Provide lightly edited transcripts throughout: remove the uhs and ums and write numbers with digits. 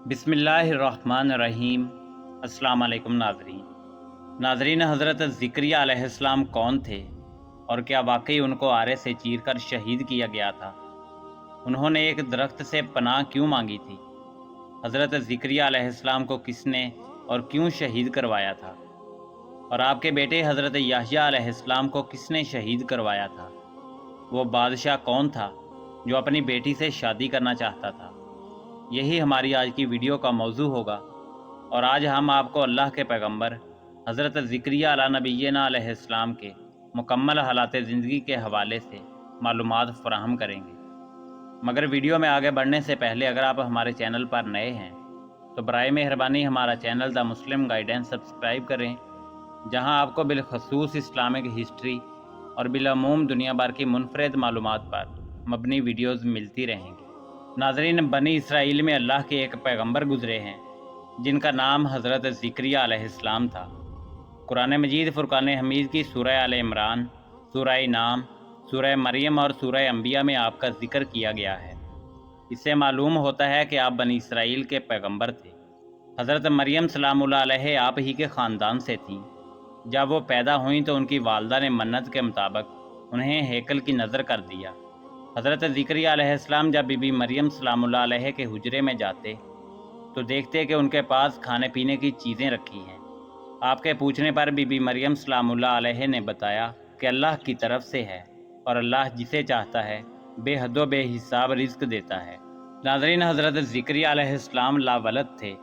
बिस्मिल्लाहिर्रहमानिर्रहीम। अस्सलाम वालेकुम नाज़रीन, हज़रत ज़िक्रिया अलैहिस्सलाम कौन थे और क्या वाकई उनको आरे से चीरकर शहीद किया गया था? उन्होंने एक दरख्त से पनाह क्यों मांगी थी? हज़रत ज़िक्रिया अलैहिस्सलाम को किसने और क्यों शहीद करवाया था? और आपके बेटे हज़रत याहया अलैहिस्सलाम को किसने शहीद करवाया था? वो बादशाह कौन था जो अपनी बेटी से शादी करना चाहता था? यही हमारी आज की वीडियो का मौजू होगा। और आज हम आपको अल्लाह के पैगंबर हज़रत ज़िक्रिया अला नबीना अलैहिस्सलाम के मुकम्मल हालात ज़िंदगी के हवाले से मालूमात फ़राहम करेंगे। मगर वीडियो में आगे बढ़ने से पहले अगर आप हमारे चैनल पर नए हैं तो बराए मेहरबानी हमारा channel the Muslim guidance subscribe करें, जहां आपको बिलखसूस इस्लामिक हिस्ट्री और बिलअमूम दुनिया भर की मुनफरद मालूमात पर मबनी वीडियोज़ मिलती रहेंगी। नाज़रीन, बनी इसराइल में अल्लाह के एक पैगंबर गुज़रे हैं जिनका नाम हज़रत ज़िक्रिया अलैहिस्सलाम था। कुरान मजीद फ़ुरक़ान हमीद की सूरह आल इमरान, सूरह नाम, सूरह मरियम और सूरह अंबिया में आपका ज़िक्र किया गया है। इससे मालूम होता है कि आप बनी इसराइल के पैगंबर थे। हज़रत मरियम सलामुल्लाह अलैहा आप ही के ख़ानदान से थीं। जब वो पैदा हुईं तो उनकी वालदा ने मन्नत के मुताबिक उन्हें हैकल की नज़र कर दिया। हज़रत ज़िक्रिया अलैहिस्सलाम जब बीबी मरियम सलामुल्लाह अलैहा के हुजरे में जाते तो देखते कि उनके पास खाने पीने की चीज़ें रखी हैं। आपके पूछने पर बीबी मरियम सलामुल्लाह अलैहा ने बताया कि अल्लाह की तरफ से है और अल्लाह जिसे चाहता है बेहदो बेहिसाब रिज़्क़ देता है। नाज़रीन, हज़रत ज़िक्रिया अलैहिस्सलाम लावलद थे,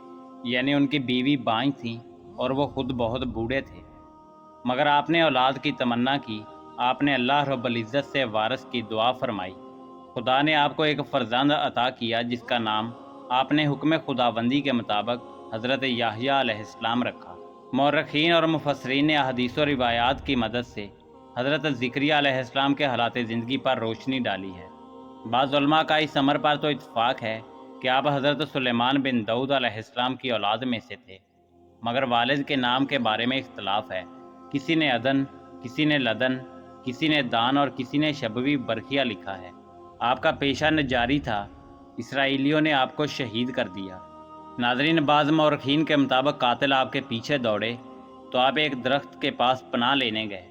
यानी उनकी बीवी बाँझ थीं और वो ख़ुद बहुत बूढ़े थे। मगर आपने औलाद की तमन्ना की। आपने अल्लाह रब्बुल इज़्ज़त से वारिस की दुआ फरमाई। खुदा ने आपको एक फ़र्जंद अता किया जिसका नाम आपने हुक्म खुदाबंदी के मुताबिक हज़रत याहया अलैहिस्सलाम रखा। मौरख़ीन और मुफस्सिरीन ने अहादीस और रिवायात की मदद से हज़रत ज़िक्रिया अलैहिस्सलाम के हालात ज़िंदगी पर रोशनी डाली है। बाज़ उलमा का इस अमर पर तो इत्फ़ाक़ है कि आप हज़रत सुलेमान बिन दाऊद अलैहिस्सलाम की औलाद में से थे, मगर वालिद के नाम के बारे में इख्तलाफ है। किसी ने अदन, किसी ने लदन, किसी ने दान और किसी ने शबवी बरखिया लिखा है। आपका पेशा नजारी था, इसराइलियों ने आपको शहीद कर दिया। नाज़रीन, बाज़ मौरख़ीन के मुताबिक कातिल आपके पीछे दौड़े तो आप एक दरख्त के पास पनाह लेने गए।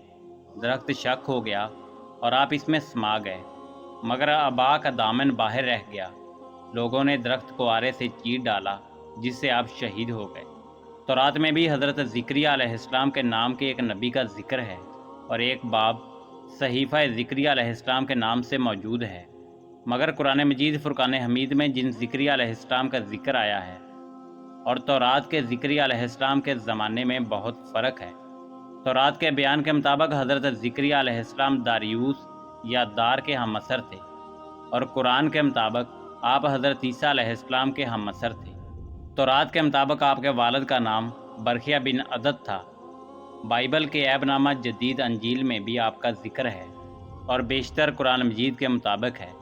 दरख्त शक हो गया और आप इसमें समा गए, मगर अबा का दामन बाहर रह गया। लोगों ने दरख्त को आरे से चीर डाला जिससे आप शहीद हो गए। तौरात में भी हज़रत ज़िक्रिया अलैहिस्सलाम के नाम के एक नबी का जिक्र है और एक बाब सहीफ़ा ज़िक्रिया अलैहिस्सलाम के नाम से मौजूद है। मगर कुरान मजीद फ़ुरक़ान हमीद में जिन ज़िक्रिया अलैहिस्सलाम का जिक्र आया है और तौरात के ज़िक्रिया अलैहिस्सलाम के ज़माने में बहुत फ़र्क है। तौरात के बयान के मुताबिक हज़रत ज़िक्रिया अलैहिस्सलाम दारियूस या दार के हमअसर थे और कुरान के मुताबिक आप हज़रत ईसा अलैहिस्सलाम के हमअसर थे। तौरात के मुताबिक आपके वालिद का नाम बरखिया बिन अदद था। बाइबल के ऐबनामा जदीद अंजील में भी आपका जिक्र है और बेशतर कुरान मजीद के मुताबिक है।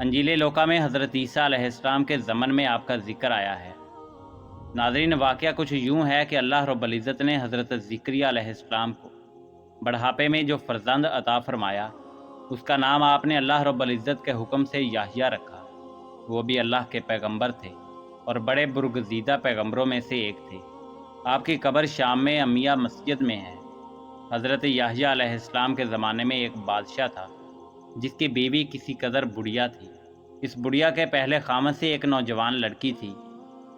अंजील लोका में हज़रत ईसा अलैहिस्सलाम के ज़मन में आपका जिक्र आया है। नाज़रीन, वाक़या कुछ यूँ है कि अल्लाह रब्बुल इज़्ज़त ने हज़रत ज़िक्रिया अलैहिस्सलाम को बढ़ापे में जो फ़र्जंद अता फ़रमाया उसका नाम आपने अल्लाह रब्बुल इज़्ज़त के हुक्म से याहया रखा। वो भी अल्लाह के पैगंबर थे और बड़े बुरगज़ीदा पैगंबरों में से एक थे। आपकी कब्र शाम में अमिया मस्जिद में है। हज़रत याहया अलैहिस्सलाम के ज़माने में एक बादशाह था जिसकी बीवी किसी कदर बुढ़िया थी। इस बुढ़िया के पहले खामद से एक नौजवान लड़की थी।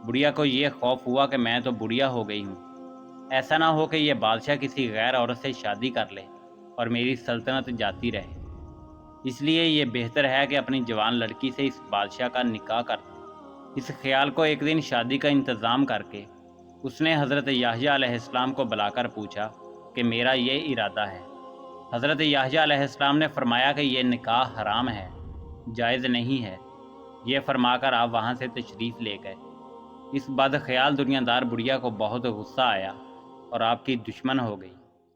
बुढ़िया को ये खौफ हुआ कि मैं तो बुढ़िया हो गई हूँ, ऐसा ना हो कि यह बादशाह किसी गैर औरत से शादी कर ले और मेरी सल्तनत जाती रहे। इसलिए ये बेहतर है कि अपनी जवान लड़की से इस बादशाह का निकाह कर दूँ। इस ख्याल को एक दिन शादी का इंतज़ाम करके उसने हज़रत याहया अलैहिस्सलाम को बुलाकर पूछा कि मेरा ये इरादा है। हज़रत याहया अलैहिस्सलाम ने फरमाया कि यह निकाह हराम है, जायज़ नहीं है। ये फरमाकर आप वहाँ से तशरीफ़ ले गए। इस बदख्याल दुनियादार बुढ़िया को बहुत गुस्सा आया और आपकी दुश्मन हो गई।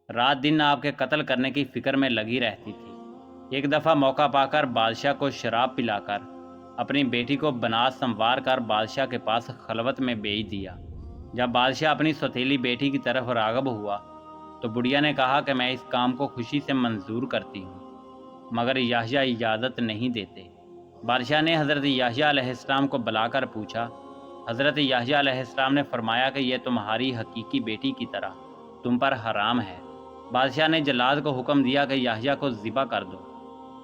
रात दिन आपके कत्ल करने की फ़िक्र में लगी रहती थी। एक दफ़ा मौका पाकर बादशाह को शराब पिलाकर अपनी बेटी को बना संवार कर बादशाह के पास खलवत में भेज दिया। जब बादशाह अपनी सौतेली बेटी की तरफ राग़िब हुआ तो बुढ़िया ने कहा कि मैं इस काम को खुशी से मंजूर करती हूँ, मगर याहया इजाज़त नहीं देते। बादशाह ने हज़रत याहया अलैहिस्सलाम को बुलाकर पूछा حضرت یحییٰ علیہ السلام نے فرمایا کہ یہ تمہاری حقیقی بیٹی کی طرح تم پر حرام ہے۔ بادشاہ نے جلاد کو حکم دیا کہ یحییٰ کو ذبح کر دو۔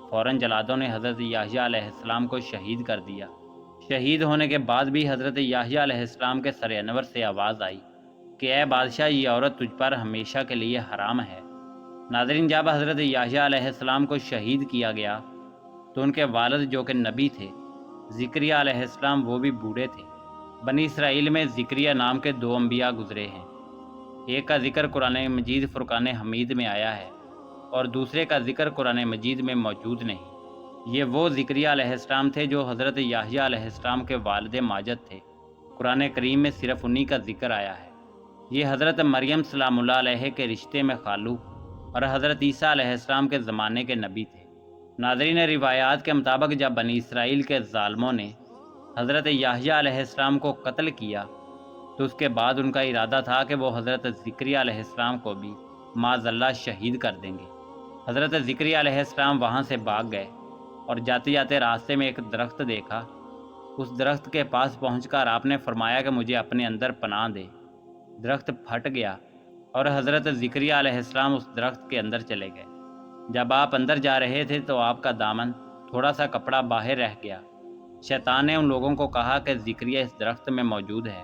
فوراً جلادوں نے حضرت یحییٰ علیہ السلام کو شہید کر دیا۔ شہید ہونے کے بعد بھی حضرت یحییٰ علیہ السلام کے سر انور سے آواز آئی کہ اے بادشاہ، یہ عورت تجھ پر ہمیشہ کے لیے حرام ہے۔ ناظرین، جب حضرت یحییٰ علیہ السلام کو شہید کیا گیا تو ان کے والد جو کہ نبی تھے، زکریا علیہ السلام، وہ بھی بوڑھے تھے۔ بنی اسرائیل میں زکریا نام کے 2 انبیاء گزرے ہیں۔ ایک کا ذکر قرآن مجید فرقان حمید میں آیا ہے اور دوسرے کا ذکر قرآن مجید میں موجود نہیں۔ یہ وہ زکریا علیہ السلام تھے جو حضرت یحییٰ علیہ السلام کے والد ماجد تھے۔ قرآن کریم میں صرف انہی کا ذکر آیا ہے۔ یہ حضرت مریم سلام اللہ علیہ کے رشتے میں خالو اور حضرت عیسیٰ علیہ السلام کے زمانے کے نبی تھے۔ ناظرین، روایات کے مطابق جب بنی اسرائیل کے ظالموں نے حضرت یحییٰ علیہ السلام کو قتل کیا تو اس کے بعد ان کا ارادہ تھا کہ وہ حضرت زکریا علیہ السلام کو بھی معاذ اللہ شہید کر دیں گے۔ حضرت زکریا علیہ السلام وہاں سے بھاگ گئے اور جاتے جاتے راستے میں ایک درخت دیکھا۔ اس درخت کے پاس پہنچ کر آپ نے فرمایا کہ مجھے اپنے اندر پناہ دے۔ درخت پھٹ گیا اور حضرت زکریا علیہ السلام اس درخت کے اندر چلے گئے۔ جب آپ اندر جا رہے تھے تو آپ کا دامن تھوڑا سا کپڑا باہر رہ گیا۔ شیطان نے ان لوگوں کو کہا کہ زکریا اس درخت میں موجود ہے۔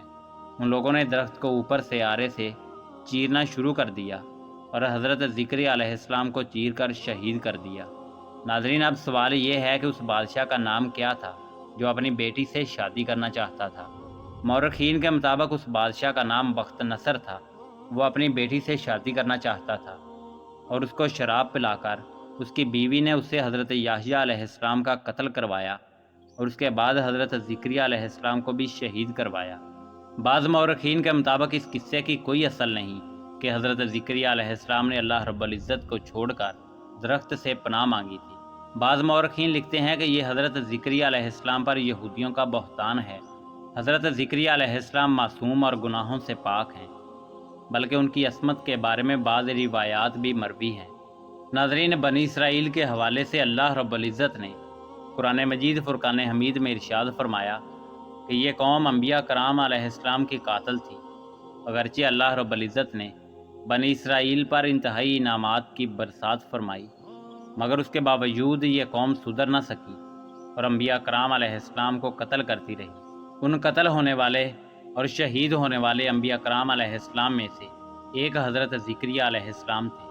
ان لوگوں نے درخت کو اوپر سے آرے سے چیرنا شروع کر دیا اور حضرت زکریا علیہ السلام کو چیر کر شہید کر دیا۔ ناظرین، اب سوال یہ ہے کہ اس بادشاہ کا نام کیا تھا جو اپنی بیٹی سے شادی کرنا چاہتا تھا؟ مورخین کے مطابق اس بادشاہ کا نام بخت نصر تھا۔ وہ اپنی بیٹی سے شادی کرنا چاہتا تھا اور اس کو شراب پلا کر اس کی بیوی نے اسے حضرت یحییٰ علیہ السلام کا قتل کروایا اور اس کے بعد حضرت زکریا علیہ السلام کو بھی شہید کروایا۔ بعض مورخین کے مطابق اس قصے کی کوئی اصل نہیں کہ حضرت زکریا علیہ السلام نے اللہ رب العزت کو چھوڑ کر درخت سے پناہ مانگی تھی۔ بعض مورخین لکھتے ہیں کہ یہ حضرت زکریا علیہ السلام پر یہودیوں کا بہتان ہے۔ حضرت زکریا علیہ السلام معصوم اور گناہوں سے پاک ہیں، بلکہ ان کی عصمت کے بارے میں بعض روایات بھی مروی ہیں۔ ناظرین، بنی اسرائیل کے حوالے سے اللہ رب العزت نے قرآن مجید فرقان حمید میں ارشاد فرمایا کہ یہ قوم انبیاء کرام علیہ السلام کی قاتل تھی۔ اگرچہ اللہ رب العزت نے بنی اسرائیل پر انتہائی انعامات کی برسات فرمائی، مگر اس کے باوجود یہ قوم سدھر نہ سکی اور انبیاء کرام علیہ السلام کو قتل کرتی رہی۔ ان قتل ہونے والے اور شہید ہونے والے انبیاء کرام علیہ السلام میں سے ایک حضرت زکریا علیہ السلام تھے۔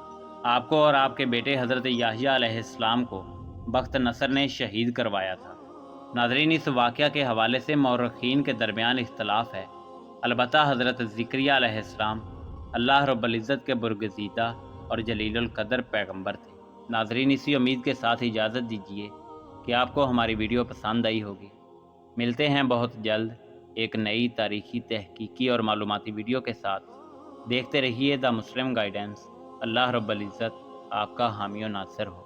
آپ کو اور آپ کے بیٹے حضرت یحییٰ علیہ السلام کو بخت نصر نے شہید کروایا تھا۔ ناظرین، اس واقعہ کے حوالے سے مورخین کے درمیان اختلاف ہے۔ البتہ حضرت زکریا علیہ السلام اللہ رب العزت کے برگزیدہ اور جلیل القدر پیغمبر تھے۔ ناظرین، اسی امید کے ساتھ اجازت دیجیے کہ آپ کو ہماری ویڈیو پسند آئی ہوگی۔ ملتے ہیں بہت جلد ایک نئی تاریخی، تحقیقی اور معلوماتی ویڈیو کے ساتھ۔ دیکھتے رہیے دا مسلم گائیڈنس۔ اللہ رب العزت آپ کا حامی و ناصر ہو۔